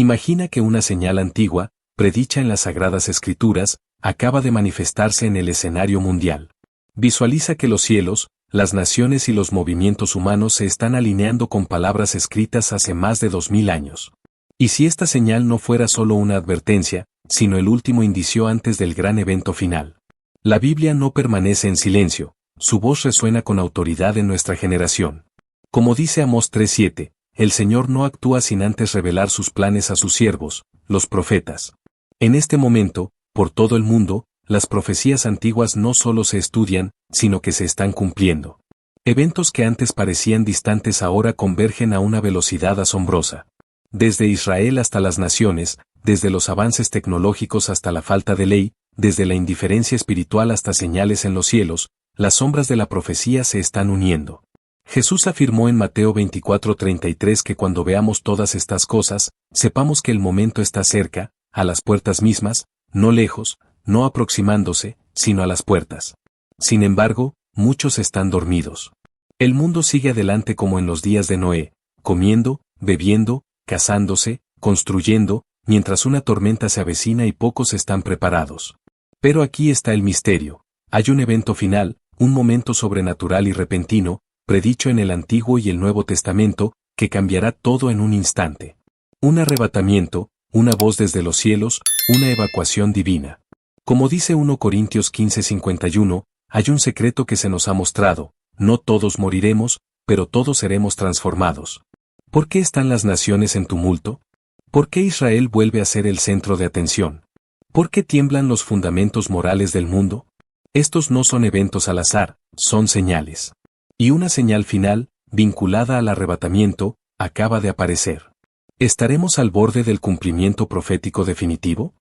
Imagina que una señal antigua, predicha en las Sagradas Escrituras, acaba de manifestarse en el escenario mundial. Visualiza que los cielos, las naciones y los movimientos humanos se están alineando con palabras escritas hace más de 2000 años. Y si esta señal no fuera solo una advertencia, sino el último indicio antes del gran evento final. La Biblia no permanece en silencio, su voz resuena con autoridad en nuestra generación. Como dice Amós 3:7, el Señor no actúa sin antes revelar sus planes a sus siervos, los profetas. En este momento, por todo el mundo, las profecías antiguas no solo se estudian, sino que se están cumpliendo. Eventos que antes parecían distantes ahora convergen a una velocidad asombrosa. Desde Israel hasta las naciones, desde los avances tecnológicos hasta la falta de ley, desde la indiferencia espiritual hasta señales en los cielos, las sombras de la profecía se están uniendo. Jesús afirmó en Mateo 24:33 que cuando veamos todas estas cosas, sepamos que el momento está cerca, a las puertas mismas, no lejos, no aproximándose, sino a las puertas. Sin embargo, muchos están dormidos. El mundo sigue adelante como en los días de Noé, comiendo, bebiendo, casándose, construyendo, mientras una tormenta se avecina y pocos están preparados. Pero aquí está el misterio. Hay un evento final, un momento sobrenatural y repentino, predicho en el Antiguo y el Nuevo Testamento, que cambiará todo en un instante. Un arrebatamiento, una voz desde los cielos, una evacuación divina. Como dice 1 Corintios 15:51, hay un secreto que se nos ha mostrado, no todos moriremos, pero todos seremos transformados. ¿Por qué están las naciones en tumulto? ¿Por qué Israel vuelve a ser el centro de atención? ¿Por qué tiemblan los fundamentos morales del mundo? Estos no son eventos al azar, son señales. Y una señal final, vinculada al arrebatamiento, acaba de aparecer. ¿Estaremos al borde del cumplimiento profético definitivo?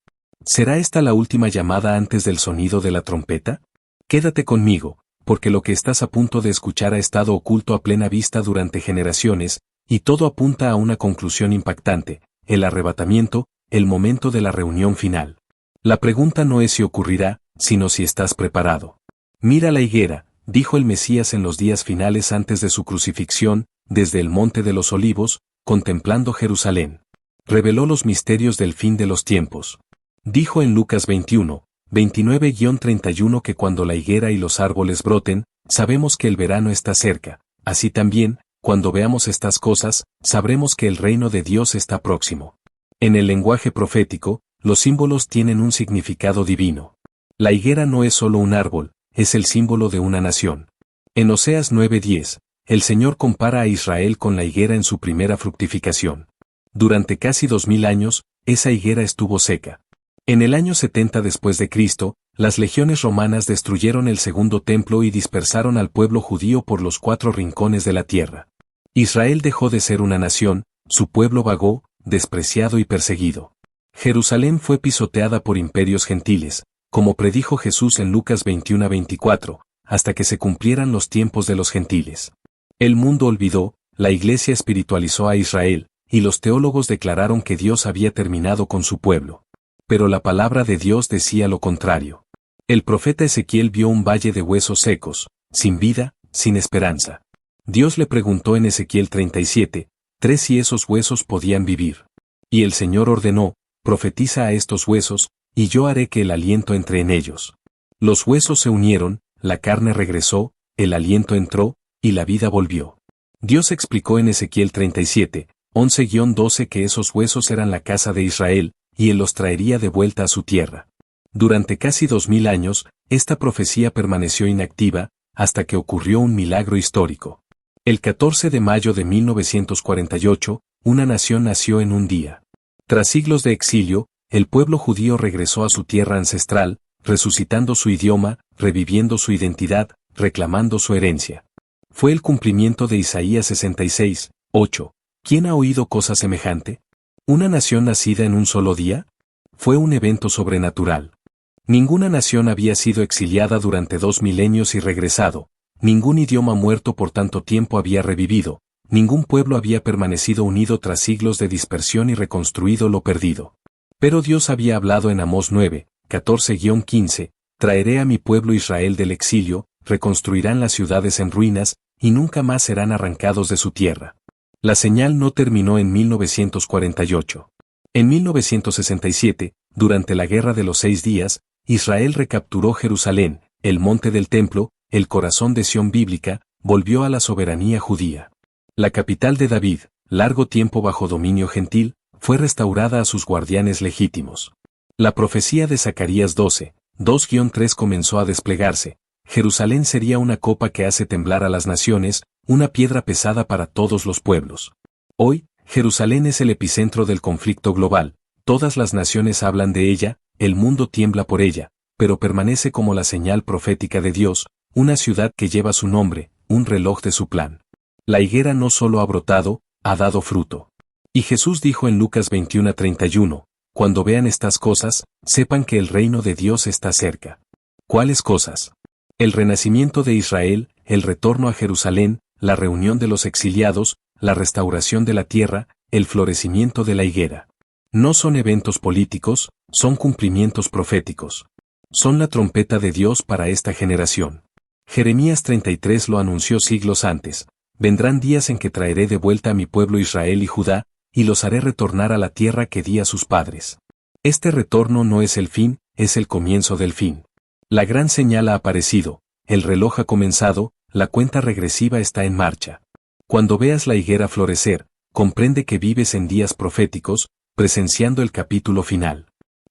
¿Será esta la última llamada antes del sonido de la trompeta? Quédate conmigo, porque lo que estás a punto de escuchar ha estado oculto a plena vista durante generaciones, y todo apunta a una conclusión impactante, el arrebatamiento, el momento de la reunión final. La pregunta no es si ocurrirá, sino si estás preparado. Mira la higuera, dijo el Mesías en los días finales antes de su crucifixión, desde el Monte de los Olivos, contemplando Jerusalén. Reveló los misterios del fin de los tiempos. Dijo en Lucas 21, 29-31 que cuando la higuera y los árboles broten, sabemos que el verano está cerca. Así también, cuando veamos estas cosas, sabremos que el reino de Dios está próximo. En el lenguaje profético, los símbolos tienen un significado divino. La higuera no es solo un árbol, es el símbolo de una nación. En Oseas 9:10, el Señor compara a Israel con la higuera en su primera fructificación. Durante casi 2000 años, esa higuera estuvo seca. En el año 70 después de Cristo, las legiones romanas destruyeron el segundo templo y dispersaron al pueblo judío por los 4 rincones de la tierra. Israel dejó de ser una nación, su pueblo vagó, despreciado y perseguido. Jerusalén fue pisoteada por imperios gentiles, como predijo Jesús en Lucas 21:24, hasta que se cumplieran los tiempos de los gentiles. El mundo olvidó, la iglesia espiritualizó a Israel, y los teólogos declararon que Dios había terminado con su pueblo. Pero la palabra de Dios decía lo contrario. El profeta Ezequiel vio un valle de huesos secos, sin vida, sin esperanza. Dios le preguntó en Ezequiel 37:3 si esos huesos podían vivir. Y el Señor ordenó, profetiza a estos huesos, y yo haré que el aliento entre en ellos. Los huesos se unieron, la carne regresó, el aliento entró, y la vida volvió. Dios explicó en Ezequiel 37:11-12 que esos huesos eran la casa de Israel, y Él los traería de vuelta a su tierra. Durante casi 2000 años, esta profecía permaneció inactiva, hasta que ocurrió un milagro histórico. El 14 de mayo de 1948, una nación nació en un día. Tras siglos de exilio, el pueblo judío regresó a su tierra ancestral, resucitando su idioma, reviviendo su identidad, reclamando su herencia. Fue el cumplimiento de Isaías 66:8. ¿Quién ha oído cosa semejante? ¿Una nación nacida en un solo día? Fue un evento sobrenatural. Ninguna nación había sido exiliada durante 2 milenios y regresado, ningún idioma muerto por tanto tiempo había revivido, ningún pueblo había permanecido unido tras siglos de dispersión y reconstruido lo perdido. Pero Dios había hablado en Amós 9:14-15, traeré a mi pueblo Israel del exilio, reconstruirán las ciudades en ruinas, y nunca más serán arrancados de su tierra. La señal no terminó en 1948. En 1967, durante la Guerra de los 6 días, Israel recapturó Jerusalén, el monte del templo, el corazón de Sión bíblica, volvió a la soberanía judía. La capital de David, largo tiempo bajo dominio gentil, fue restaurada a sus guardianes legítimos. La profecía de Zacarías 12, 2-3 comenzó a desplegarse. Jerusalén sería una copa que hace temblar a las naciones, una piedra pesada para todos los pueblos. Hoy, Jerusalén es el epicentro del conflicto global, todas las naciones hablan de ella, el mundo tiembla por ella, pero permanece como la señal profética de Dios, una ciudad que lleva su nombre, un reloj de su plan. La higuera no solo ha brotado, ha dado fruto. Y Jesús dijo en Lucas 21:31, cuando vean estas cosas, sepan que el reino de Dios está cerca. ¿Cuáles cosas? El renacimiento de Israel, el retorno a Jerusalén, la reunión de los exiliados, la restauración de la tierra, el florecimiento de la higuera. No son eventos políticos, son cumplimientos proféticos. Son la trompeta de Dios para esta generación. Jeremías 33 lo anunció siglos antes. Vendrán días en que traeré de vuelta a mi pueblo Israel y Judá, y los haré retornar a la tierra que di a sus padres. Este retorno no es el fin, es el comienzo del fin. La gran señal ha aparecido, el reloj ha comenzado, la cuenta regresiva está en marcha. Cuando veas la higuera florecer, comprende que vives en días proféticos, presenciando el capítulo final.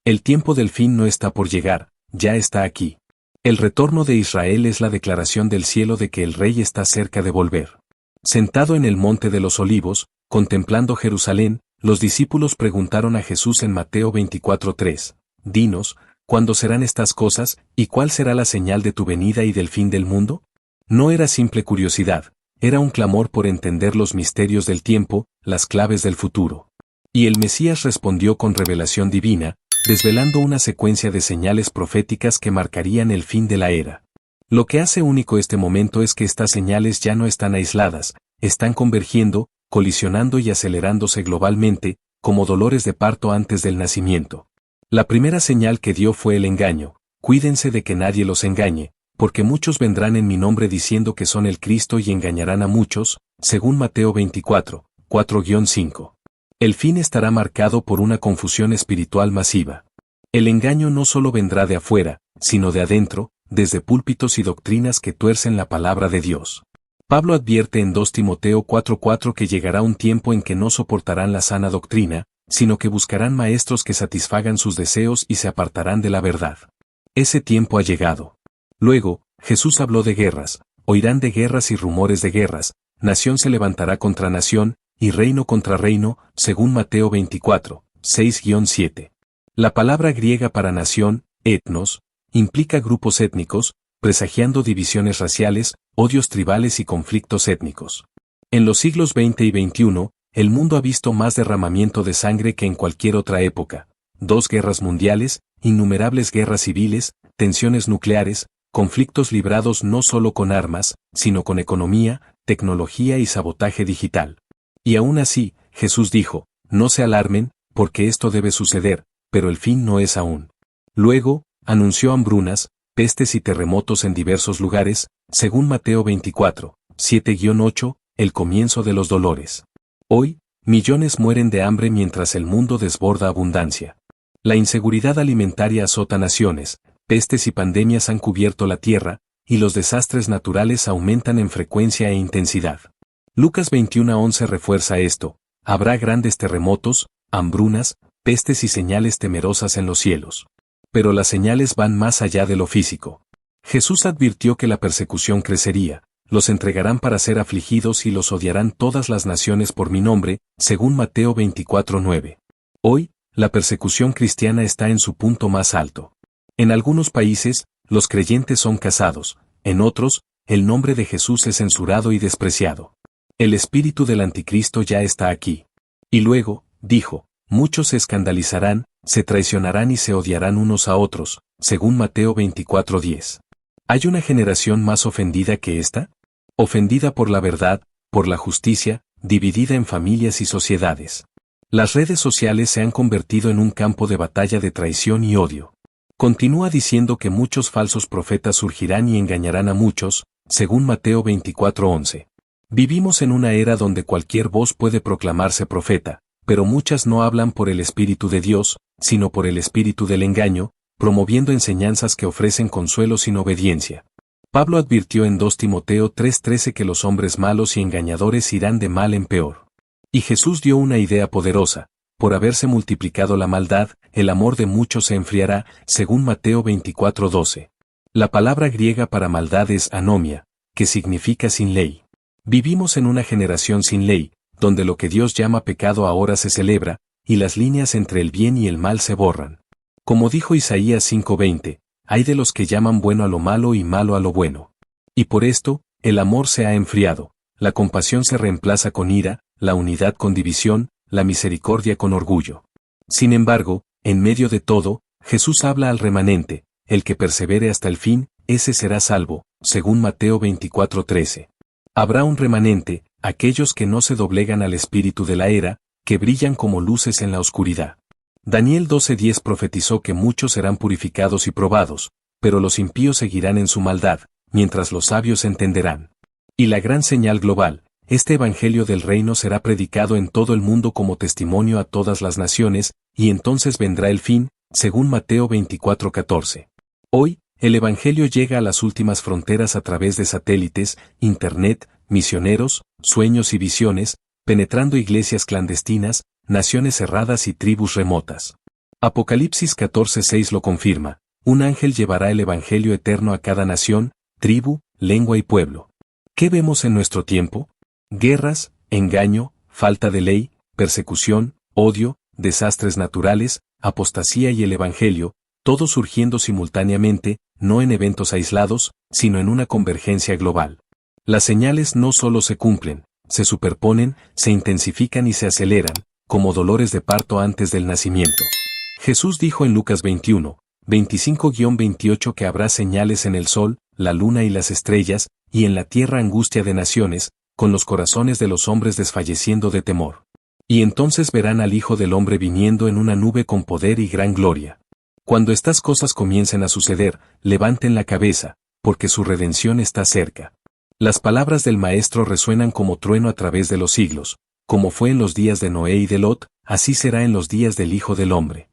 El tiempo del fin no está por llegar, ya está aquí. El retorno de Israel es la declaración del cielo de que el Rey está cerca de volver. Sentado en el monte de los olivos, contemplando Jerusalén, los discípulos preguntaron a Jesús en Mateo 24:3, «Dinos, ¿cuándo serán estas cosas, y cuál será la señal de tu venida y del fin del mundo?» No era simple curiosidad, era un clamor por entender los misterios del tiempo, las claves del futuro. Y el Mesías respondió con revelación divina, desvelando una secuencia de señales proféticas que marcarían el fin de la era. Lo que hace único este momento es que estas señales ya no están aisladas, están convergiendo, colisionando y acelerándose globalmente, como dolores de parto antes del nacimiento. La primera señal que dio fue el engaño. Cuídense de que nadie los engañe, porque muchos vendrán en mi nombre diciendo que son el Cristo y engañarán a muchos, según Mateo 24, 4-5. El fin estará marcado por una confusión espiritual masiva. El engaño no solo vendrá de afuera, sino de adentro, desde púlpitos y doctrinas que tuercen la palabra de Dios. Pablo advierte en 2 Timoteo 4:4 que llegará un tiempo en que no soportarán la sana doctrina, sino que buscarán maestros que satisfagan sus deseos y se apartarán de la verdad. Ese tiempo ha llegado. Luego, Jesús habló de guerras, oirán de guerras y rumores de guerras, nación se levantará contra nación, y reino contra reino, según Mateo 24, 6-7. La palabra griega para nación, etnos, implica grupos étnicos, presagiando divisiones raciales, odios tribales y conflictos étnicos. En los siglos XX y XXI, el mundo ha visto más derramamiento de sangre que en cualquier otra época. 2 guerras mundiales, innumerables guerras civiles, tensiones nucleares, conflictos librados no solo con armas, sino con economía, tecnología y sabotaje digital. Y aún así, Jesús dijo, no se alarmen, porque esto debe suceder, pero el fin no es aún. Luego, anunció hambrunas, pestes y terremotos en diversos lugares, según Mateo 24, 7-8, el comienzo de los dolores. Hoy, millones mueren de hambre mientras el mundo desborda abundancia. La inseguridad alimentaria azota naciones, pestes y pandemias han cubierto la tierra, y los desastres naturales aumentan en frecuencia e intensidad. Lucas 21:11 refuerza esto, habrá grandes terremotos, hambrunas, pestes y señales temerosas en los cielos. Pero las señales van más allá de lo físico. Jesús advirtió que la persecución crecería, los entregarán para ser afligidos y los odiarán todas las naciones por mi nombre, según Mateo 24:9. Hoy, la persecución cristiana está en su punto más alto. En algunos países, los creyentes son cazados, en otros, el nombre de Jesús es censurado y despreciado. El espíritu del anticristo ya está aquí. Y luego, dijo, muchos se escandalizarán, se traicionarán y se odiarán unos a otros, según Mateo 24:10. ¿Hay una generación más ofendida que esta? Ofendida por la verdad, por la justicia, dividida en familias y sociedades. Las redes sociales se han convertido en un campo de batalla de traición y odio. Continúa diciendo que muchos falsos profetas surgirán y engañarán a muchos, según Mateo 24:11. Vivimos en una era donde cualquier voz puede proclamarse profeta, pero muchas no hablan por el Espíritu de Dios, sino por el espíritu del engaño, promoviendo enseñanzas que ofrecen consuelo sin obediencia. Pablo advirtió en 2 Timoteo 3:13 que los hombres malos y engañadores irán de mal en peor. Y Jesús dio una idea poderosa: por haberse multiplicado la maldad, el amor de muchos se enfriará, según Mateo 24:12. La palabra griega para maldad es anomia, que significa sin ley. Vivimos en una generación sin ley, donde lo que Dios llama pecado ahora se celebra, y las líneas entre el bien y el mal se borran. Como dijo Isaías 5:20, hay de los que llaman bueno a lo malo y malo a lo bueno. Y por esto, el amor se ha enfriado, la compasión se reemplaza con ira, la unidad con división, la misericordia con orgullo. Sin embargo, en medio de todo, Jesús habla al remanente: el que persevere hasta el fin, ese será salvo, según Mateo 24:13. Habrá un remanente, aquellos que no se doblegan al espíritu de la era, que brillan como luces en la oscuridad. Daniel 12:10 profetizó que muchos serán purificados y probados, pero los impíos seguirán en su maldad, mientras los sabios entenderán. Y la gran señal global: este evangelio del reino será predicado en todo el mundo como testimonio a todas las naciones, y entonces vendrá el fin, según Mateo 24:14. Hoy, el evangelio llega a las últimas fronteras a través de satélites, internet, misioneros, sueños y visiones, penetrando iglesias clandestinas, naciones cerradas y tribus remotas. Apocalipsis 14:6 lo confirma: un ángel llevará el evangelio eterno a cada nación, tribu, lengua y pueblo. ¿Qué vemos en nuestro tiempo? Guerras, engaño, falta de ley, persecución, odio, desastres naturales, apostasía y el evangelio, todo surgiendo simultáneamente, no en eventos aislados, sino en una convergencia global. Las señales no solo se cumplen, se superponen, se intensifican y se aceleran, como dolores de parto antes del nacimiento. Jesús dijo en Lucas 21:25-28 que habrá señales en el sol, la luna y las estrellas, y en la tierra angustia de naciones, con los corazones de los hombres desfalleciendo de temor. Y entonces verán al Hijo del Hombre viniendo en una nube con poder y gran gloria. Cuando estas cosas comiencen a suceder, levanten la cabeza, porque su redención está cerca. Las palabras del Maestro resuenan como trueno a través de los siglos: como fue en los días de Noé y de Lot, así será en los días del Hijo del Hombre.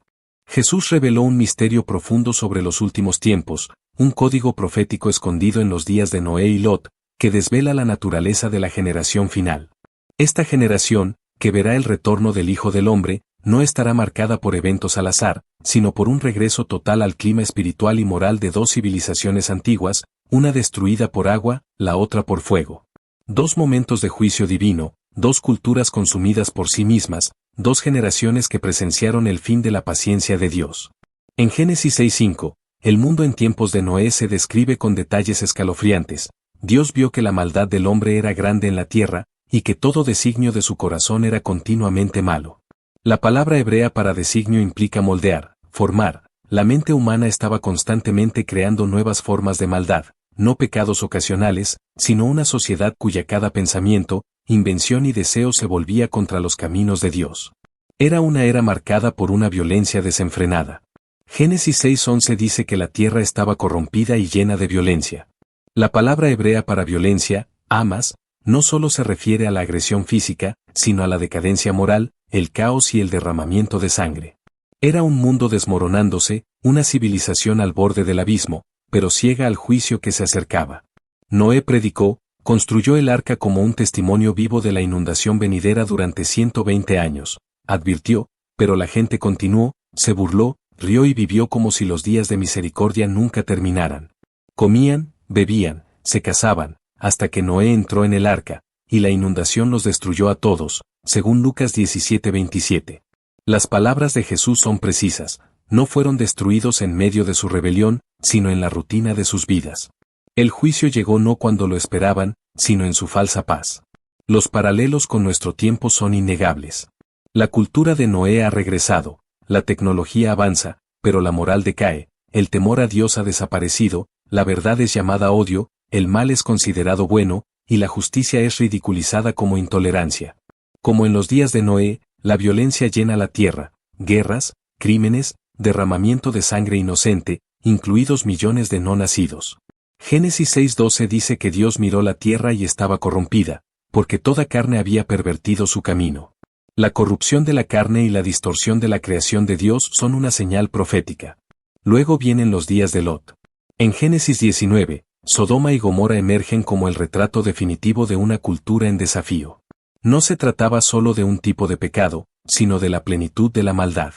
Jesús reveló un misterio profundo sobre los últimos tiempos, un código profético escondido en los días de Noé y Lot, que desvela la naturaleza de la generación final. Esta generación, que verá el retorno del Hijo del Hombre, no estará marcada por eventos al azar, sino por un regreso total al clima espiritual y moral de dos civilizaciones antiguas, una destruida por agua, la otra por fuego. Dos momentos de juicio divino, dos culturas consumidas por sí mismas, dos generaciones que presenciaron el fin de la paciencia de Dios. En Génesis 6:5, el mundo en tiempos de Noé se describe con detalles escalofriantes. Dios vio que la maldad del hombre era grande en la tierra, y que todo designio de su corazón era continuamente malo. La palabra hebrea para designio implica moldear, formar. La mente humana estaba constantemente creando nuevas formas de maldad, no pecados ocasionales, sino una sociedad cuya cada pensamiento, invención y deseo se volvía contra los caminos de Dios. Era una era marcada por una violencia desenfrenada. Génesis 6:11 dice que la tierra estaba corrompida y llena de violencia. La palabra hebrea para violencia, amas, no solo se refiere a la agresión física, sino a la decadencia moral, el caos y el derramamiento de sangre. Era un mundo desmoronándose, una civilización al borde del abismo, pero ciega al juicio que se acercaba. Noé predicó, construyó el arca como un testimonio vivo de la inundación venidera durante 120 años, advirtió, pero la gente continuó, se burló, rió y vivió como si los días de misericordia nunca terminaran. Comían, bebían, se casaban, hasta que Noé entró en el arca, y la inundación los destruyó a todos, según Lucas 17:27. Las palabras de Jesús son precisas: no fueron destruidos en medio de su rebelión, sino en la rutina de sus vidas. El juicio llegó no cuando lo esperaban, sino en su falsa paz. Los paralelos con nuestro tiempo son innegables. La cultura de Noé ha regresado, la tecnología avanza, pero la moral decae, el temor a Dios ha desaparecido, la verdad es llamada odio, el mal es considerado bueno, y la justicia es ridiculizada como intolerancia. Como en los días de Noé, la violencia llena la tierra, guerras, crímenes, derramamiento de sangre inocente, incluidos millones de no nacidos. Génesis 6:12 dice que Dios miró la tierra y estaba corrompida, porque toda carne había pervertido su camino. La corrupción de la carne y la distorsión de la creación de Dios son una señal profética. Luego vienen los días de Lot. En Génesis 19, Sodoma y Gomorra emergen como el retrato definitivo de una cultura en desafío. No se trataba solo de un tipo de pecado, sino de la plenitud de la maldad.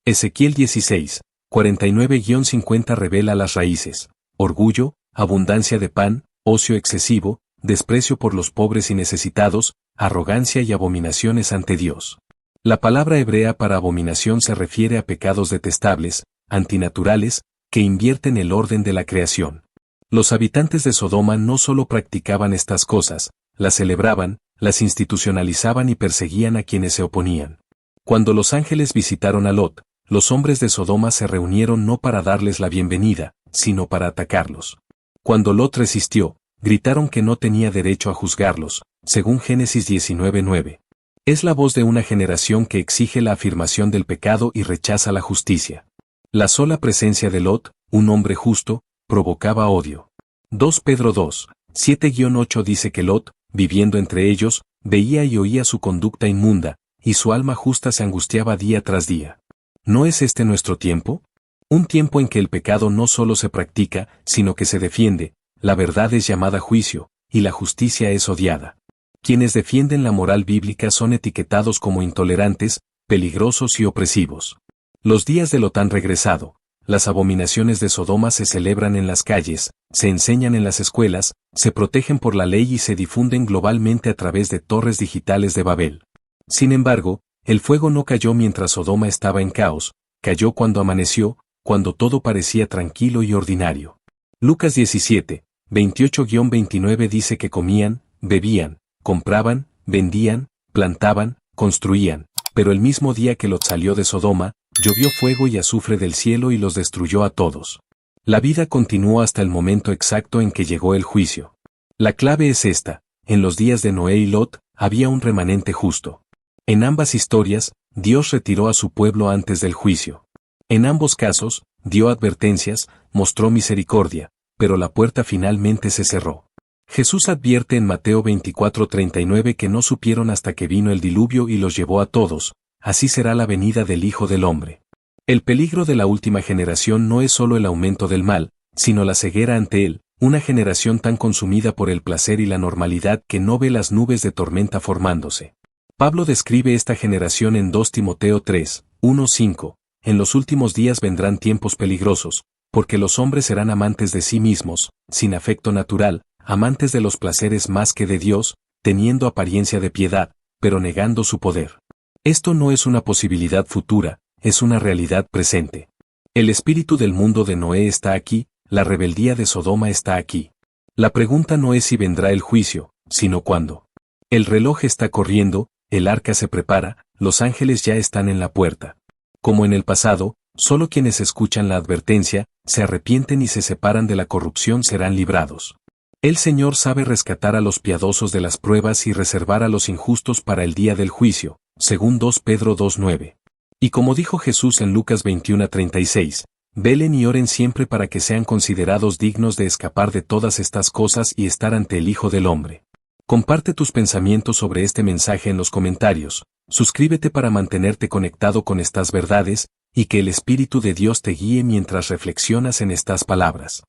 Ezequiel 16, 49-50 revela las raíces: orgullo, abundancia de pan, ocio excesivo, desprecio por los pobres y necesitados, arrogancia y abominaciones ante Dios. La palabra hebrea para abominación se refiere a pecados detestables, antinaturales, que invierten el orden de la creación. Los habitantes de Sodoma no solo practicaban estas cosas, las celebraban, las institucionalizaban y perseguían a quienes se oponían. Cuando los ángeles visitaron a Lot, los hombres de Sodoma se reunieron no para darles la bienvenida, sino para atacarlos. Cuando Lot resistió, gritaron que no tenía derecho a juzgarlos, según Génesis 19:9. Es la voz de una generación que exige la afirmación del pecado y rechaza la justicia. La sola presencia de Lot, un hombre justo, provocaba odio. 2 Pedro 2, 7-8 dice que Lot, viviendo entre ellos, veía y oía su conducta inmunda, y su alma justa se angustiaba día tras día. ¿No es este nuestro tiempo? Un tiempo en que el pecado no solo se practica, sino que se defiende, la verdad es llamada juicio, y la justicia es odiada. Quienes defienden la moral bíblica son etiquetados como intolerantes, peligrosos y opresivos. Los días de Lot han regresado. Las abominaciones de Sodoma se celebran en las calles, se enseñan en las escuelas, se protegen por la ley y se difunden globalmente a través de torres digitales de Babel. Sin embargo, el fuego no cayó mientras Sodoma estaba en caos, cayó cuando amaneció, cuando todo parecía tranquilo y ordinario. Lucas 17, 28-29 dice que comían, bebían, compraban, vendían, plantaban, construían, pero el mismo día que Lot salió de Sodoma, llovió fuego y azufre del cielo y los destruyó a todos. La vida continuó hasta el momento exacto en que llegó el juicio. La clave es esta: en los días de Noé y Lot, había un remanente justo. En ambas historias, Dios retiró a su pueblo antes del juicio. En ambos casos, dio advertencias, mostró misericordia, pero la puerta finalmente se cerró. Jesús advierte en Mateo 24:39 que no supieron hasta que vino el diluvio y los llevó a todos. Así será la venida del Hijo del Hombre. El peligro de la última generación no es solo el aumento del mal, sino la ceguera ante él, una generación tan consumida por el placer y la normalidad que no ve las nubes de tormenta formándose. Pablo describe esta generación en 2 Timoteo 3, 1-5. En los últimos días vendrán tiempos peligrosos, porque los hombres serán amantes de sí mismos, sin afecto natural, amantes de los placeres más que de Dios, teniendo apariencia de piedad, pero negando su poder. Esto no es una posibilidad futura, es una realidad presente. El espíritu del mundo de Noé está aquí, la rebeldía de Sodoma está aquí. La pregunta no es si vendrá el juicio, sino cuándo. El reloj está corriendo, el arca se prepara, los ángeles ya están en la puerta. Como en el pasado, solo quienes escuchan la advertencia, se arrepienten y se separan de la corrupción serán librados. El Señor sabe rescatar a los piadosos de las pruebas y reservar a los injustos para el día del juicio, según 2 Pedro 2:9. Y como dijo Jesús en Lucas 21:36, velen y oren siempre para que sean considerados dignos de escapar de todas estas cosas y estar ante el Hijo del Hombre. Comparte tus pensamientos sobre este mensaje en los comentarios, suscríbete para mantenerte conectado con estas verdades, y que el Espíritu de Dios te guíe mientras reflexionas en estas palabras.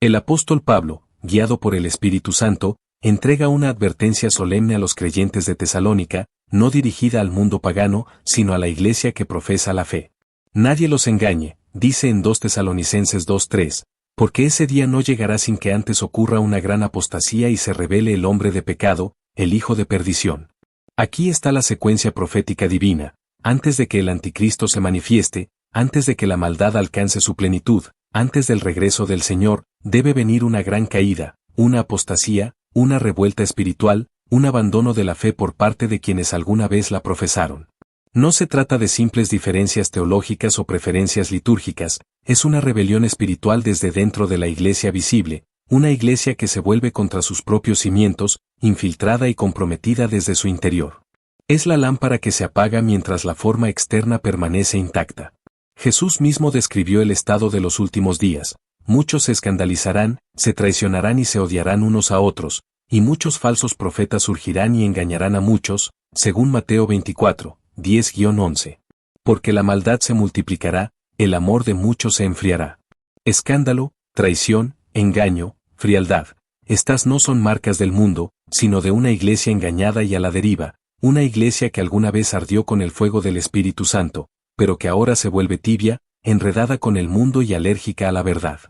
El apóstol Pablo, guiado por el Espíritu Santo, entrega una advertencia solemne a los creyentes de Tesalónica, no dirigida al mundo pagano, sino a la iglesia que profesa la fe. Nadie los engañe, dice en 2 Tesalonicenses 2:3, porque ese día no llegará sin que antes ocurra una gran apostasía y se revele el hombre de pecado, el hijo de perdición. Aquí está la secuencia profética divina: antes de que el anticristo se manifieste, antes de que la maldad alcance su plenitud, antes del regreso del Señor, debe venir una gran caída, una apostasía, una revuelta espiritual, un abandono de la fe por parte de quienes alguna vez la profesaron. No se trata de simples diferencias teológicas o preferencias litúrgicas, es una rebelión espiritual desde dentro de la iglesia visible, una iglesia que se vuelve contra sus propios cimientos, infiltrada y comprometida desde su interior. Es la lámpara que se apaga mientras la forma externa permanece intacta. Jesús mismo describió el estado de los últimos días: muchos se escandalizarán, se traicionarán y se odiarán unos a otros, y muchos falsos profetas surgirán y engañarán a muchos, según Mateo 24, 10-11. Porque la maldad se multiplicará, el amor de muchos se enfriará. Escándalo, traición, engaño, frialdad. Estas no son marcas del mundo, sino de una iglesia engañada y a la deriva, una iglesia que alguna vez ardió con el fuego del Espíritu Santo, pero que ahora se vuelve tibia, enredada con el mundo y alérgica a la verdad.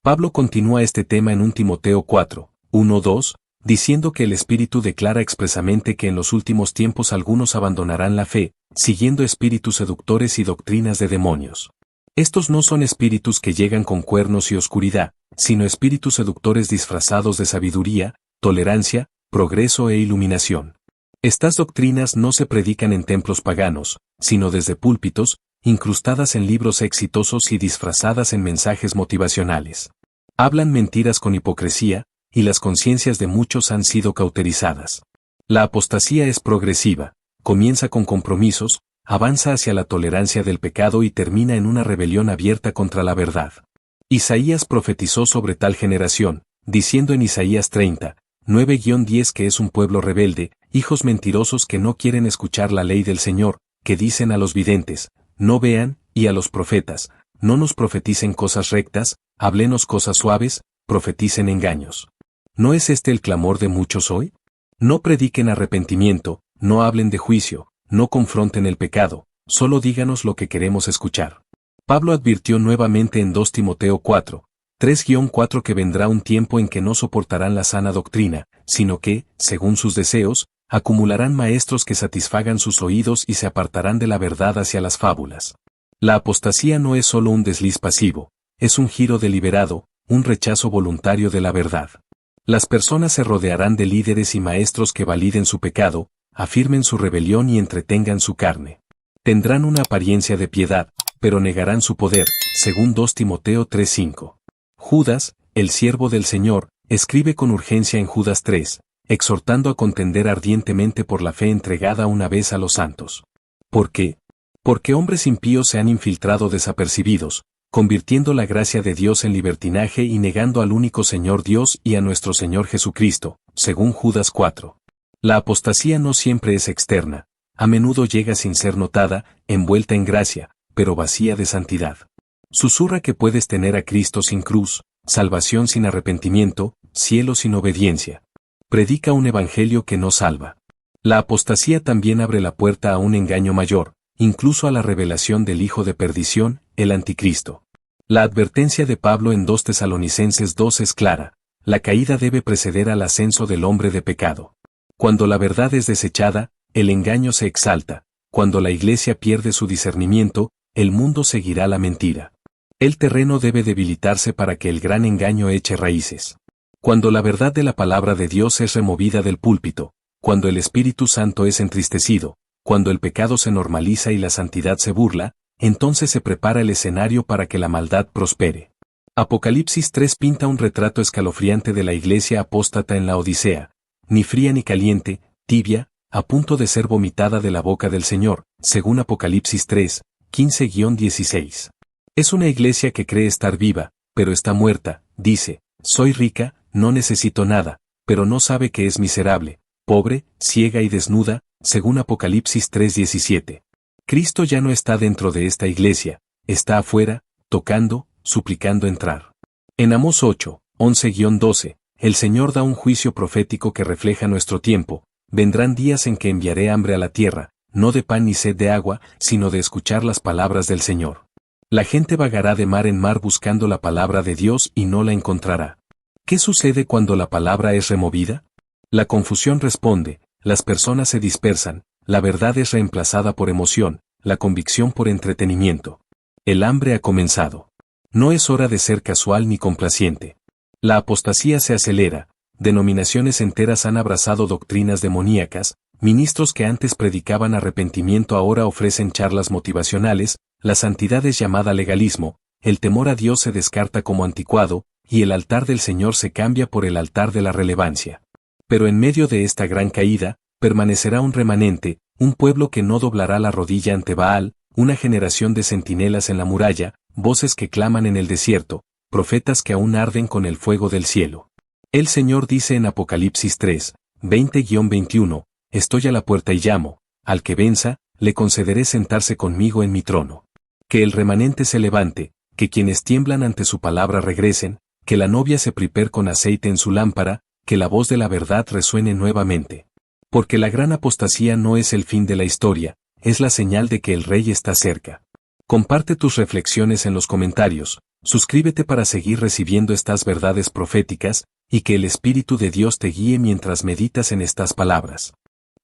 Pablo continúa este tema en 1 Timoteo 4, 1-2, diciendo que el Espíritu declara expresamente que en los últimos tiempos algunos abandonarán la fe, siguiendo espíritus seductores y doctrinas de demonios. Estos no son espíritus que llegan con cuernos y oscuridad, sino espíritus seductores disfrazados de sabiduría, tolerancia, progreso e iluminación. Estas doctrinas no se predican en templos paganos, sino desde púlpitos, incrustadas en libros exitosos y disfrazadas en mensajes motivacionales. Hablan mentiras con hipocresía, y las conciencias de muchos han sido cauterizadas. La apostasía es progresiva, comienza con compromisos, avanza hacia la tolerancia del pecado y termina en una rebelión abierta contra la verdad. Isaías profetizó sobre tal generación, diciendo en Isaías 30, 9-10 que es un pueblo rebelde, hijos mentirosos que no quieren escuchar la ley del Señor, que dicen a los videntes, no vean, y a los profetas, no nos profeticen cosas rectas, háblenos cosas suaves, profeticen engaños. ¿No es este el clamor de muchos hoy? No prediquen arrepentimiento, no hablen de juicio, no confronten el pecado, solo díganos lo que queremos escuchar. Pablo advirtió nuevamente en 2 Timoteo 4, 3-4 que vendrá un tiempo en que no soportarán la sana doctrina, sino que, según sus deseos, acumularán maestros que satisfagan sus oídos y se apartarán de la verdad hacia las fábulas. La apostasía no es solo un desliz pasivo, es un giro deliberado, un rechazo voluntario de la verdad. Las personas se rodearán de líderes y maestros que validen su pecado, afirmen su rebelión y entretengan su carne. Tendrán una apariencia de piedad, pero negarán su poder, según 2 Timoteo 3:5. Judas, el siervo del Señor, escribe con urgencia en Judas 3, exhortando a contender ardientemente por la fe entregada una vez a los santos. ¿Por qué? Porque hombres impíos se han infiltrado desapercibidos, convirtiendo la gracia de Dios en libertinaje y negando al único Señor Dios y a nuestro Señor Jesucristo, según Judas 4. La apostasía no siempre es externa, a menudo llega sin ser notada, envuelta en gracia, pero vacía de santidad. Susurra que puedes tener a Cristo sin cruz, salvación sin arrepentimiento, cielo sin obediencia. Predica un evangelio que no salva. La apostasía también abre la puerta a un engaño mayor, incluso a la revelación del hijo de perdición, el anticristo. La advertencia de Pablo en 2 Tesalonicenses 2 es clara: la caída debe preceder al ascenso del hombre de pecado. Cuando la verdad es desechada, el engaño se exalta; cuando la iglesia pierde su discernimiento, el mundo seguirá la mentira. El terreno debe debilitarse para que el gran engaño eche raíces. Cuando la verdad de la palabra de Dios es removida del púlpito, cuando el Espíritu Santo es entristecido, cuando el pecado se normaliza y la santidad se burla, entonces se prepara el escenario para que la maldad prospere. Apocalipsis 3 pinta un retrato escalofriante de la iglesia apóstata en la Odisea, ni fría ni caliente, tibia, a punto de ser vomitada de la boca del Señor, según Apocalipsis 3, 15-16. Es una iglesia que cree estar viva, pero está muerta, dice, soy rica, no necesito nada, pero no sabe que es miserable, pobre, ciega y desnuda, según Apocalipsis 3:17. Cristo ya no está dentro de esta iglesia, está afuera, tocando, suplicando entrar. En Amós 8, 11-12, el Señor da un juicio profético que refleja nuestro tiempo: vendrán días en que enviaré hambre a la tierra, no de pan ni sed de agua, sino de escuchar las palabras del Señor. La gente vagará de mar en mar buscando la palabra de Dios y no la encontrará. ¿Qué sucede cuando la palabra es removida? La confusión responde, las personas se dispersan, la verdad es reemplazada por emoción, la convicción por entretenimiento. El hambre ha comenzado. No es hora de ser casual ni complaciente. La apostasía se acelera, denominaciones enteras han abrazado doctrinas demoníacas, ministros que antes predicaban arrepentimiento ahora ofrecen charlas motivacionales, la santidad es llamada legalismo, el temor a Dios se descarta como anticuado, y el altar del Señor se cambia por el altar de la relevancia. Pero en medio de esta gran caída, permanecerá un remanente, un pueblo que no doblará la rodilla ante Baal, una generación de centinelas en la muralla, voces que claman en el desierto, profetas que aún arden con el fuego del cielo. El Señor dice en Apocalipsis 3, 20-21, estoy a la puerta y llamo, al que venza, le concederé sentarse conmigo en mi trono. Que el remanente se levante, que quienes tiemblan ante su palabra regresen, que la novia se prepare con aceite en su lámpara, que la voz de la verdad resuene nuevamente. Porque la gran apostasía no es el fin de la historia, es la señal de que el Rey está cerca. Comparte tus reflexiones en los comentarios, suscríbete para seguir recibiendo estas verdades proféticas, y que el Espíritu de Dios te guíe mientras meditas en estas palabras.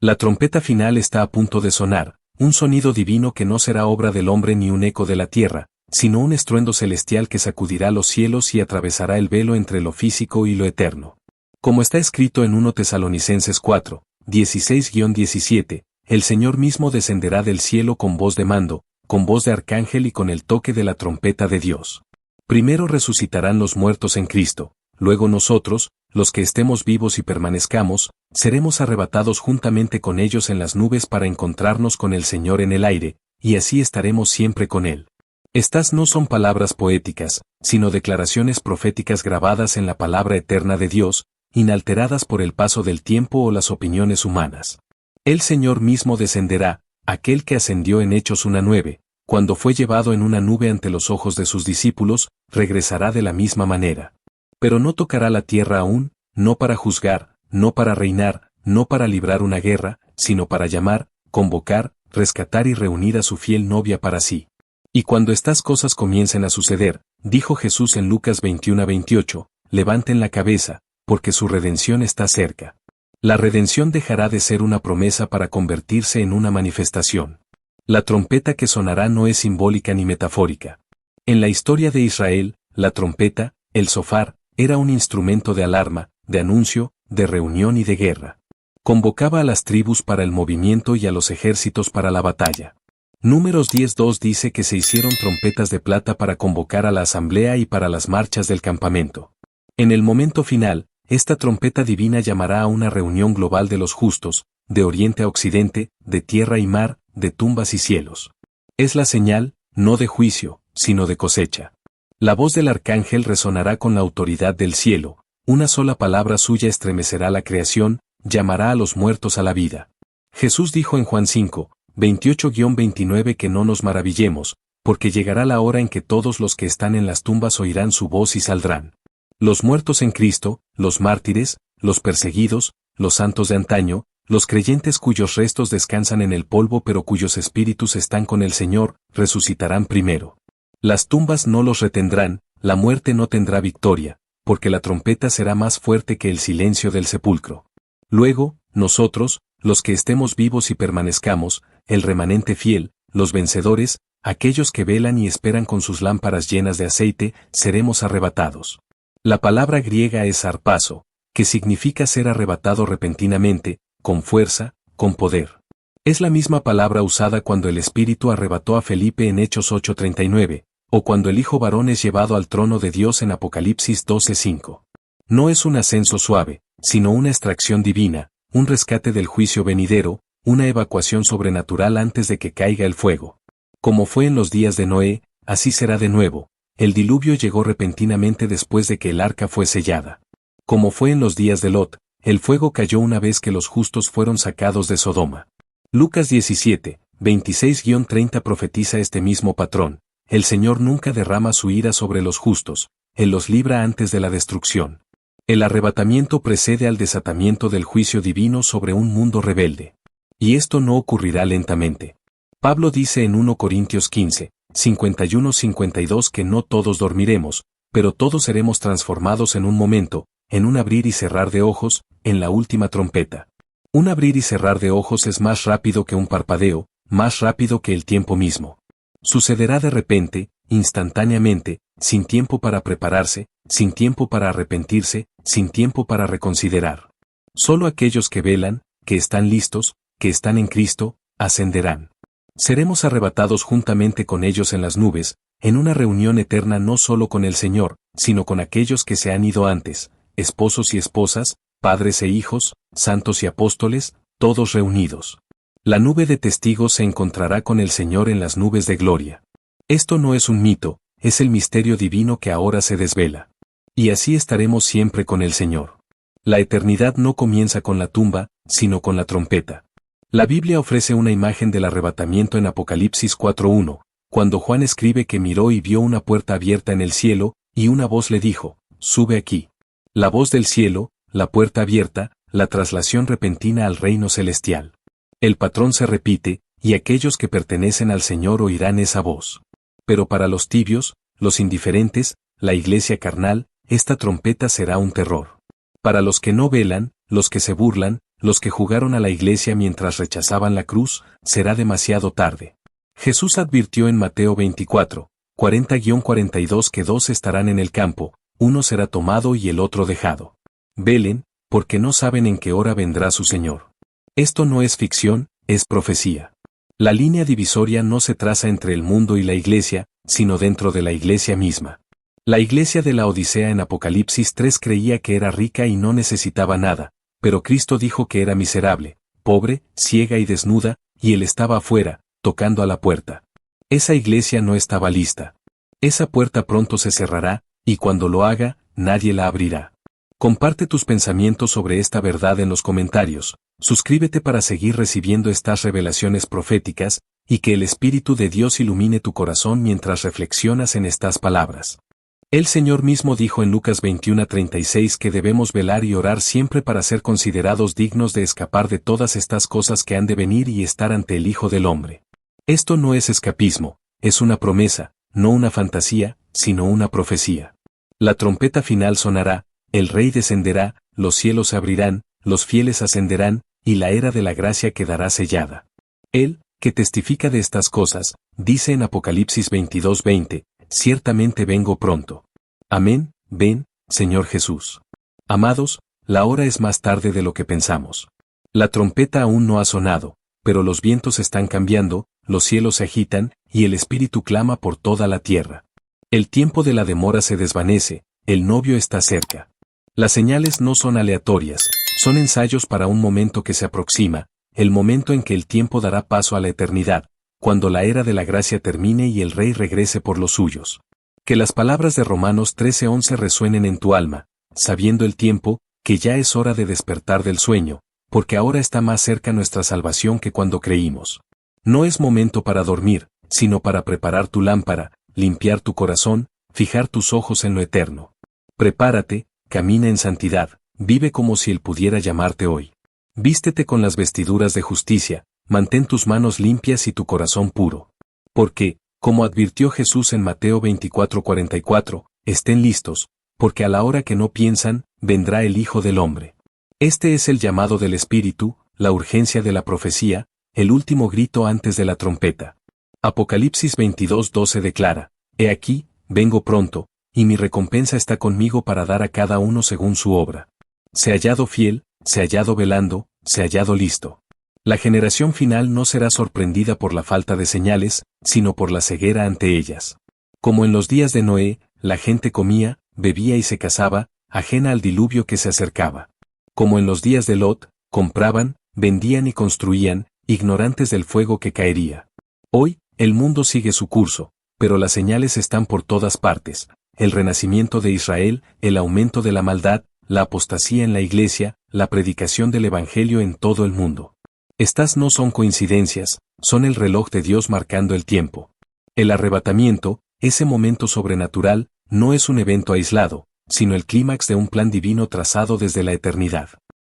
La trompeta final está a punto de sonar, un sonido divino que no será obra del hombre ni un eco de la tierra, sino un estruendo celestial que sacudirá los cielos y atravesará el velo entre lo físico y lo eterno. Como está escrito en 1 Tesalonicenses 4, 16-17, el Señor mismo descenderá del cielo con voz de mando, con voz de arcángel y con el toque de la trompeta de Dios. Primero resucitarán los muertos en Cristo, luego nosotros, los que estemos vivos y permanezcamos, seremos arrebatados juntamente con ellos en las nubes para encontrarnos con el Señor en el aire, y así estaremos siempre con Él. Estas no son palabras poéticas, sino declaraciones proféticas grabadas en la palabra eterna de Dios, inalteradas por el paso del tiempo o las opiniones humanas. El Señor mismo descenderá, aquel que ascendió en Hechos 1:9, cuando fue llevado en una nube ante los ojos de sus discípulos, regresará de la misma manera. Pero no tocará la tierra aún, no para juzgar, no para reinar, no para librar una guerra, sino para llamar, convocar, rescatar y reunir a su fiel novia para sí. Y cuando estas cosas comiencen a suceder, dijo Jesús en Lucas 21:28, levanten la cabeza, porque su redención está cerca. La redención dejará de ser una promesa para convertirse en una manifestación. La trompeta que sonará no es simbólica ni metafórica. En la historia de Israel, la trompeta, el shofar, era un instrumento de alarma, de anuncio, de reunión y de guerra. Convocaba a las tribus para el movimiento y a los ejércitos para la batalla. Números 10:2 dice que se hicieron trompetas de plata para convocar a la asamblea y para las marchas del campamento. En el momento final, esta trompeta divina llamará a una reunión global de los justos, de oriente a occidente, de tierra y mar, de tumbas y cielos. Es la señal, no de juicio, sino de cosecha. La voz del arcángel resonará con la autoridad del cielo, una sola palabra suya estremecerá la creación, llamará a los muertos a la vida. Jesús dijo en Juan 5, 28-29 que no nos maravillemos, porque llegará la hora en que todos los que están en las tumbas oirán su voz y saldrán. Los muertos en Cristo, los mártires, los perseguidos, los santos de antaño, los creyentes cuyos restos descansan en el polvo pero cuyos espíritus están con el Señor, resucitarán primero. Las tumbas no los retendrán, la muerte no tendrá victoria, porque la trompeta será más fuerte que el silencio del sepulcro. Luego, nosotros, los que estemos vivos y permanezcamos, el remanente fiel, los vencedores, aquellos que velan y esperan con sus lámparas llenas de aceite, seremos arrebatados. La palabra griega es harpazo, que significa ser arrebatado repentinamente, con fuerza, con poder. Es la misma palabra usada cuando el Espíritu arrebató a Felipe en Hechos 8:39, o cuando el Hijo varón es llevado al trono de Dios en Apocalipsis 12:5. No es un ascenso suave, sino una extracción divina, un rescate del juicio venidero, una evacuación sobrenatural antes de que caiga el fuego. Como fue en los días de Noé, así será de nuevo. El diluvio llegó repentinamente después de que el arca fue sellada. Como fue en los días de Lot, el fuego cayó una vez que los justos fueron sacados de Sodoma. Lucas 17, 26-30 profetiza este mismo patrón. El Señor nunca derrama su ira sobre los justos, Él los libra antes de la destrucción. El arrebatamiento precede al desatamiento del juicio divino sobre un mundo rebelde. Y esto no ocurrirá lentamente. Pablo dice en 1 Corintios 15, 51-52 que no todos dormiremos, pero todos seremos transformados en un momento, en un abrir y cerrar de ojos, en la última trompeta. Un abrir y cerrar de ojos es más rápido que un parpadeo, más rápido que el tiempo mismo. Sucederá de repente, instantáneamente, sin tiempo para prepararse, sin tiempo para arrepentirse, sin tiempo para reconsiderar. Solo aquellos que velan, que están listos, que están en Cristo, ascenderán. Seremos arrebatados juntamente con ellos en las nubes, en una reunión eterna no solo con el Señor, sino con aquellos que se han ido antes, esposos y esposas, padres e hijos, santos y apóstoles, todos reunidos. La nube de testigos se encontrará con el Señor en las nubes de gloria. Esto no es un mito, es el misterio divino que ahora se desvela. Y así estaremos siempre con el Señor. La eternidad no comienza con la tumba, sino con la trompeta. La Biblia ofrece una imagen del arrebatamiento en Apocalipsis 4:1, cuando Juan escribe que miró y vio una puerta abierta en el cielo, y una voz le dijo, sube aquí. La voz del cielo, la puerta abierta, la traslación repentina al reino celestial. El patrón se repite, y aquellos que pertenecen al Señor oirán esa voz. Pero para los tibios, los indiferentes, la iglesia carnal, esta trompeta será un terror. Para los que no velan, los que se burlan, los que jugaron a la iglesia mientras rechazaban la cruz, será demasiado tarde. Jesús advirtió en Mateo 24, 40-42 que dos estarán en el campo, uno será tomado y el otro dejado. Velen, porque no saben en qué hora vendrá su Señor. Esto no es ficción, es profecía. La línea divisoria no se traza entre el mundo y la iglesia, sino dentro de la iglesia misma. La iglesia de la Odisea en Apocalipsis 3 creía que era rica y no necesitaba nada, pero Cristo dijo que era miserable, pobre, ciega y desnuda, y él estaba afuera, tocando a la puerta. Esa iglesia no estaba lista. Esa puerta pronto se cerrará, y cuando lo haga, nadie la abrirá. Comparte tus pensamientos sobre esta verdad en los comentarios, suscríbete para seguir recibiendo estas revelaciones proféticas, y que el Espíritu de Dios ilumine tu corazón mientras reflexionas en estas palabras. El Señor mismo dijo en Lucas 21:36 que debemos velar y orar siempre para ser considerados dignos de escapar de todas estas cosas que han de venir y estar ante el Hijo del Hombre. Esto no es escapismo, es una promesa, no una fantasía, sino una profecía. La trompeta final sonará, el Rey descenderá, los cielos se abrirán, los fieles ascenderán, y la era de la gracia quedará sellada. Él, que testifica de estas cosas, dice en Apocalipsis 22:20, ciertamente vengo pronto. Amén, ven, Señor Jesús. Amados, la hora es más tarde de lo que pensamos. La trompeta aún no ha sonado, pero los vientos están cambiando, los cielos se agitan, y el Espíritu clama por toda la tierra. El tiempo de la demora se desvanece, el novio está cerca. Las señales no son aleatorias, son ensayos para un momento que se aproxima, el momento en que el tiempo dará paso a la eternidad, cuando la era de la gracia termine y el Rey regrese por los suyos. Que las palabras de Romanos 13:11 resuenen en tu alma, sabiendo el tiempo, que ya es hora de despertar del sueño, porque ahora está más cerca nuestra salvación que cuando creímos. No es momento para dormir, sino para preparar tu lámpara, limpiar tu corazón, fijar tus ojos en lo eterno. Prepárate, camina en santidad, vive como si Él pudiera llamarte hoy. Vístete con las vestiduras de justicia, mantén tus manos limpias y tu corazón puro. Porque, como advirtió Jesús en Mateo 24:44, estén listos, porque a la hora que no piensan, vendrá el Hijo del Hombre. Este es el llamado del Espíritu, la urgencia de la profecía, el último grito antes de la trompeta. Apocalipsis 22:12 declara, He aquí, vengo pronto, y mi recompensa está conmigo para dar a cada uno según su obra. Se hallado fiel, se hallado velando, se hallado listo. La generación final no será sorprendida por la falta de señales, sino por la ceguera ante ellas. Como en los días de Noé, la gente comía, bebía y se casaba, ajena al diluvio que se acercaba. Como en los días de Lot, compraban, vendían y construían, ignorantes del fuego que caería. Hoy, el mundo sigue su curso, pero las señales están por todas partes: el renacimiento de Israel, el aumento de la maldad, la apostasía en la iglesia, la predicación del Evangelio en todo el mundo. Estas no son coincidencias, son el reloj de Dios marcando el tiempo. El arrebatamiento, ese momento sobrenatural, no es un evento aislado, sino el clímax de un plan divino trazado desde la eternidad.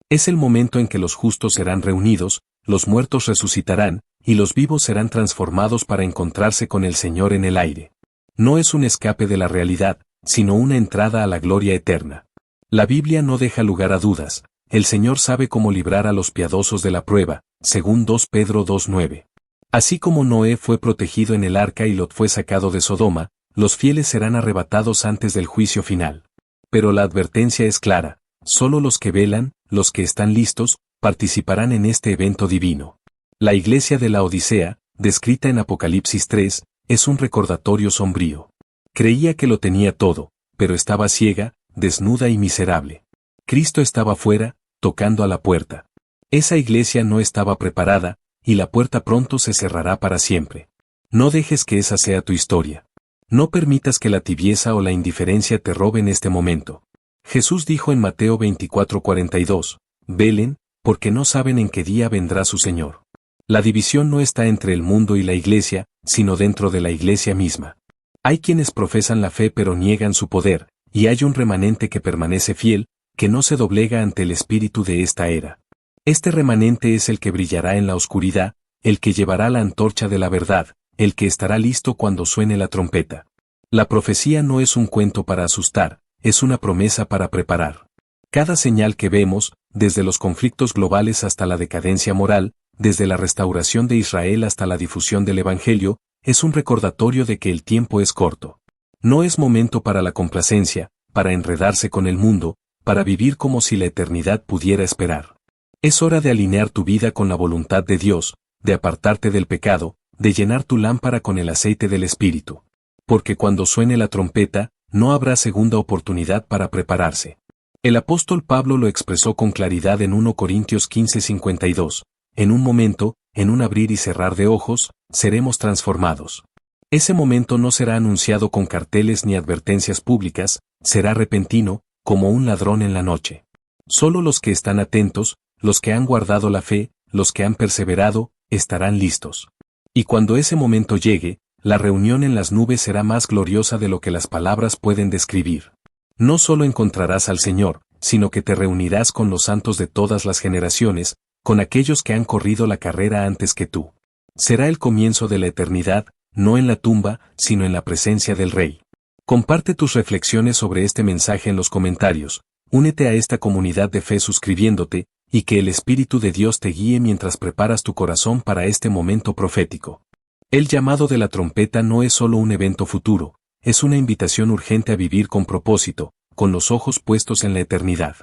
Es el momento en que los justos serán reunidos, los muertos resucitarán, y los vivos serán transformados para encontrarse con el Señor en el aire. No es un escape de la realidad, sino una entrada a la gloria eterna. La Biblia no deja lugar a dudas, el Señor sabe cómo librar a los piadosos de la prueba, según 2 Pedro 2:9. Así como Noé fue protegido en el arca y Lot fue sacado de Sodoma, los fieles serán arrebatados antes del juicio final. Pero la advertencia es clara: solo los que velan, los que están listos, participarán en este evento divino. La iglesia de la Odisea, descrita en Apocalipsis 3, es un recordatorio sombrío. Creía que lo tenía todo, pero estaba ciega, desnuda y miserable. Cristo estaba fuera, tocando a la puerta. Esa iglesia no estaba preparada, y la puerta pronto se cerrará para siempre. No dejes que esa sea tu historia. No permitas que la tibieza o la indiferencia te roben este momento. Jesús dijo en Mateo 24:42, Velen, porque no saben en qué día vendrá su Señor. La división no está entre el mundo y la iglesia, sino dentro de la iglesia misma. Hay quienes profesan la fe pero niegan su poder, y hay un remanente que permanece fiel, que no se doblega ante el espíritu de esta era. Este remanente es el que brillará en la oscuridad, el que llevará la antorcha de la verdad, el que estará listo cuando suene la trompeta. La profecía no es un cuento para asustar, es una promesa para preparar. Cada señal que vemos, desde los conflictos globales hasta la decadencia moral, desde la restauración de Israel hasta la difusión del Evangelio, es un recordatorio de que el tiempo es corto. No es momento para la complacencia, para enredarse con el mundo, para vivir como si la eternidad pudiera esperar. Es hora de alinear tu vida con la voluntad de Dios, de apartarte del pecado, de llenar tu lámpara con el aceite del Espíritu. Porque cuando suene la trompeta, no habrá segunda oportunidad para prepararse. El apóstol Pablo lo expresó con claridad en 1 Corintios 15:52. En un momento, en un abrir y cerrar de ojos, seremos transformados. Ese momento no será anunciado con carteles ni advertencias públicas, será repentino, como un ladrón en la noche. Solo los que están atentos, los que han guardado la fe, los que han perseverado, estarán listos. Y cuando ese momento llegue, la reunión en las nubes será más gloriosa de lo que las palabras pueden describir. No solo encontrarás al Señor, sino que te reunirás con los santos de todas las generaciones, con aquellos que han corrido la carrera antes que tú. Será el comienzo de la eternidad, no en la tumba, sino en la presencia del Rey. Comparte tus reflexiones sobre este mensaje en los comentarios, únete a esta comunidad de fe suscribiéndote, y que el Espíritu de Dios te guíe mientras preparas tu corazón para este momento profético. El llamado de la trompeta no es solo un evento futuro, es una invitación urgente a vivir con propósito, con los ojos puestos en la eternidad.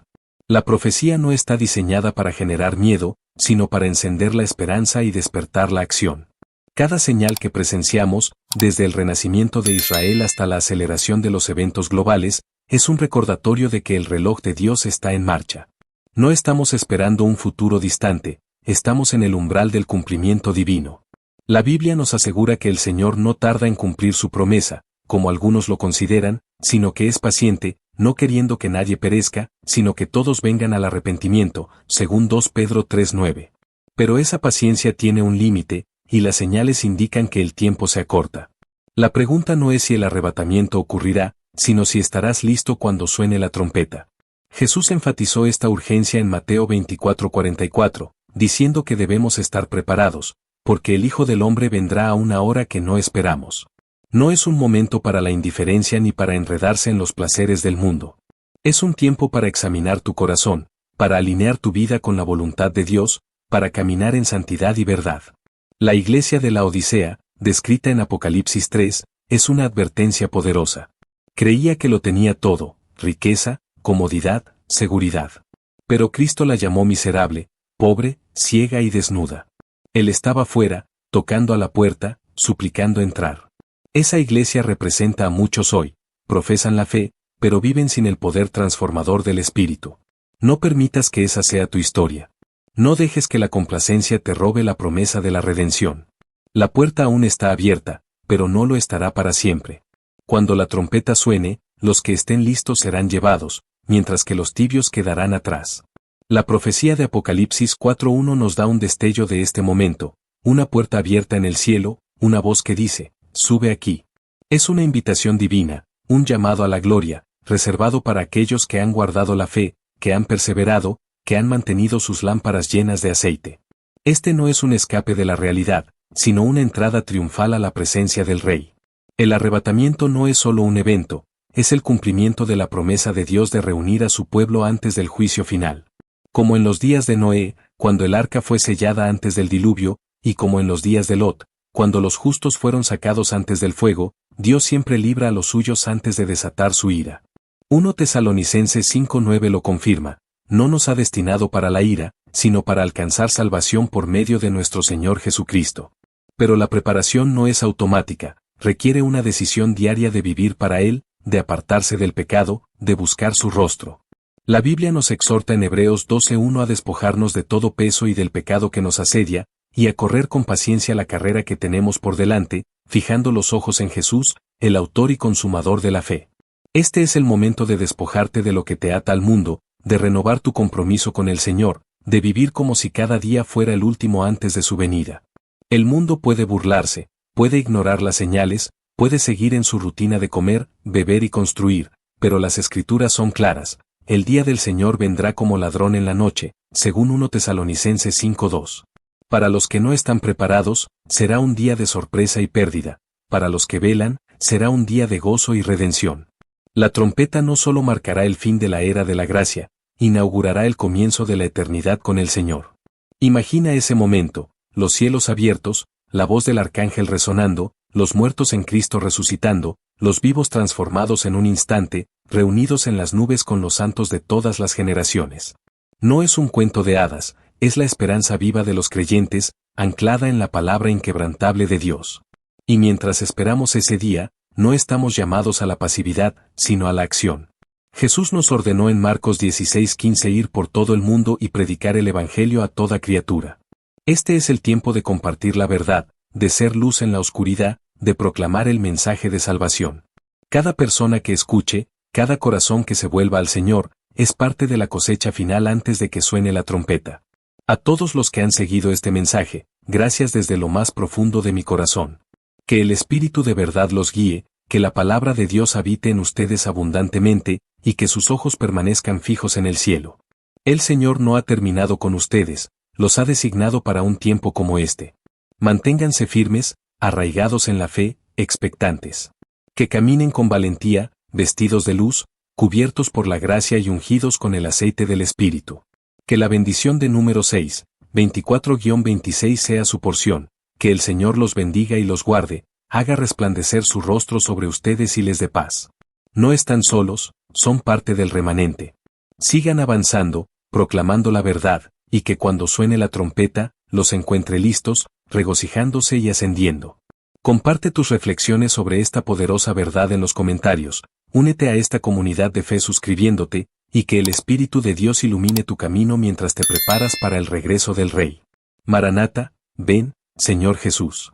La profecía no está diseñada para generar miedo, sino para encender la esperanza y despertar la acción. Cada señal que presenciamos, desde el renacimiento de Israel hasta la aceleración de los eventos globales, es un recordatorio de que el reloj de Dios está en marcha. No estamos esperando un futuro distante, estamos en el umbral del cumplimiento divino. La Biblia nos asegura que el Señor no tarda en cumplir su promesa, como algunos lo consideran, sino que es paciente, no queriendo que nadie perezca, sino que todos vengan al arrepentimiento, según 2 Pedro 3:9. Pero esa paciencia tiene un límite, y las señales indican que el tiempo se acorta. La pregunta no es si el arrebatamiento ocurrirá, sino si estarás listo cuando suene la trompeta. Jesús enfatizó esta urgencia en Mateo 24:44, diciendo que debemos estar preparados, porque el Hijo del Hombre vendrá a una hora que no esperamos. No es un momento para la indiferencia ni para enredarse en los placeres del mundo. Es un tiempo para examinar tu corazón, para alinear tu vida con la voluntad de Dios, para caminar en santidad y verdad. La iglesia de la Odisea, descrita en Apocalipsis 3, es una advertencia poderosa. Creía que lo tenía todo, riqueza, comodidad, seguridad. Pero Cristo la llamó miserable, pobre, ciega y desnuda. Él estaba fuera, tocando a la puerta, suplicando entrar. Esa iglesia representa a muchos hoy, profesan la fe, pero viven sin el poder transformador del Espíritu. No permitas que esa sea tu historia. No dejes que la complacencia te robe la promesa de la redención. La puerta aún está abierta, pero no lo estará para siempre. Cuando la trompeta suene, los que estén listos serán llevados, mientras que los tibios quedarán atrás. La profecía de Apocalipsis 4:1 nos da un destello de este momento, una puerta abierta en el cielo, una voz que dice, sube aquí. Es una invitación divina, un llamado a la gloria, reservado para aquellos que han guardado la fe, que han perseverado, que han mantenido sus lámparas llenas de aceite. Este no es un escape de la realidad, sino una entrada triunfal a la presencia del Rey. El arrebatamiento no es solo un evento, es el cumplimiento de la promesa de Dios de reunir a su pueblo antes del juicio final. Como en los días de Noé, cuando el arca fue sellada antes del diluvio, y como en los días de Lot, cuando los justos fueron sacados antes del fuego, Dios siempre libra a los suyos antes de desatar su ira. 1 Tesalonicenses 5:9 lo confirma, no nos ha destinado para la ira, sino para alcanzar salvación por medio de nuestro Señor Jesucristo. Pero la preparación no es automática, requiere una decisión diaria de vivir para Él, de apartarse del pecado, de buscar su rostro. La Biblia nos exhorta en Hebreos 12:1 a despojarnos de todo peso y del pecado que nos asedia, y a correr con paciencia la carrera que tenemos por delante, fijando los ojos en Jesús, el autor y consumador de la fe. Este es el momento de despojarte de lo que te ata al mundo, de renovar tu compromiso con el Señor, de vivir como si cada día fuera el último antes de su venida. El mundo puede burlarse, puede ignorar las señales, puede seguir en su rutina de comer, beber y construir, pero las Escrituras son claras. El día del Señor vendrá como ladrón en la noche, según 1 Tesalonicenses 5:2. Para los que no están preparados, será un día de sorpresa y pérdida. Para los que velan, será un día de gozo y redención. La trompeta no solo marcará el fin de la era de la gracia, inaugurará el comienzo de la eternidad con el Señor. Imagina ese momento, los cielos abiertos, la voz del arcángel resonando, los muertos en Cristo resucitando, los vivos transformados en un instante, reunidos en las nubes con los santos de todas las generaciones. No es un cuento de hadas, es la esperanza viva de los creyentes, anclada en la palabra inquebrantable de Dios. Y mientras esperamos ese día, no estamos llamados a la pasividad, sino a la acción. Jesús nos ordenó en Marcos 16:15 ir por todo el mundo y predicar el Evangelio a toda criatura. Este es el tiempo de compartir la verdad, de ser luz en la oscuridad, de proclamar el mensaje de salvación. Cada persona que escuche, cada corazón que se vuelva al Señor, es parte de la cosecha final antes de que suene la trompeta. A todos los que han seguido este mensaje, gracias desde lo más profundo de mi corazón. Que el Espíritu de verdad los guíe, que la palabra de Dios habite en ustedes abundantemente, y que sus ojos permanezcan fijos en el cielo. El Señor no ha terminado con ustedes, los ha designado para un tiempo como este. Manténganse firmes, arraigados en la fe, expectantes. Que caminen con valentía, vestidos de luz, cubiertos por la gracia y ungidos con el aceite del Espíritu. Que la bendición de número 6, 24-26 sea su porción, que el Señor los bendiga y los guarde, haga resplandecer su rostro sobre ustedes y les dé paz. No están solos, son parte del remanente. Sigan avanzando, proclamando la verdad, y que cuando suene la trompeta, los encuentre listos, regocijándose y ascendiendo. Comparte tus reflexiones sobre esta poderosa verdad en los comentarios, únete a esta comunidad de fe suscribiéndote, y que el Espíritu de Dios ilumine tu camino mientras te preparas para el regreso del Rey. Maranata, ven, Señor Jesús.